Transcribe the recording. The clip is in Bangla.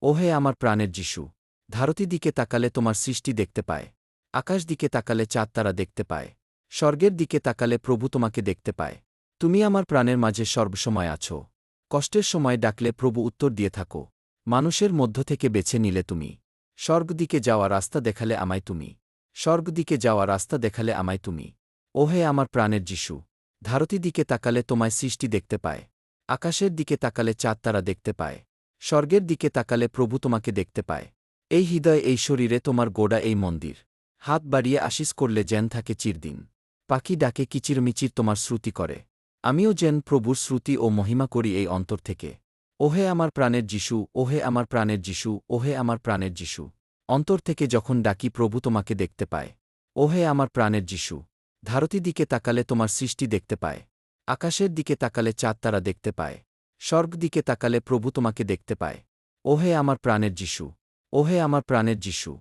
ওহে আমার প্রাণের যিশু, ধারতী দিকে তাকালে তোমার সৃষ্টি দেখতে পায়, আকাশ দিকে তাকালে চাঁদ তারা দেখতে পায়, স্বর্গের দিকে তাকালে প্রভু তোমাকে দেখতে পায়। তুমি আমার প্রাণের মাঝে সর্বসময় আছো। কষ্টের সময় ডাকলে প্রভু উত্তর দিয়ে থাকো। মানুষের মধ্য থেকে বেছে নিলে তুমি। স্বর্গ দিকে যাওয়া রাস্তা দেখালে আমায় তুমি। স্বর্গ দিকে যাওয়া রাস্তা দেখালে আমায় তুমি। ওহে আমার প্রাণের যিশু, ধারতী দিকে তাকালে তোমায় সৃষ্টি দেখতে পায়, আকাশের দিকে তাকালে চাঁদ তারা দেখতে পায়, স্বর্গের দিকে তাকালে প্রভু তোমাকে দেখতে পায়। এই হৃদয়, এই শরীরে তোমার গোড়া, এই মন্দির। হাত বাড়িয়ে আশিস করলে যেন থাকে চিরদিন। পাখি ডাকে কিচিরমিচির তোমার শ্রুতি করে। আমিও যেন প্রভুর শ্রুতি ও মহিমা করি এই অন্তর থেকে। ওহে আমার প্রাণের যিশু, ওহে আমার প্রাণের যিশু, ওহে আমার প্রাণের যিশু। অন্তর থেকে যখন ডাকি প্রভু তোমাকে দেখতে পায়। ওহে আমার প্রাণের যিশু, ধারতী দিকে তাকালে তোমার সৃষ্টি দেখতে পায়, আকাশের দিকে তাকালে চাঁদ তারা দেখতে পায়, স্বর্গ দিকে তাকালে প্রভু তোমাকে দেখতে পায়। ওহে আমার প্রাণের যিশু, ওহে আমার প্রাণের যিশু।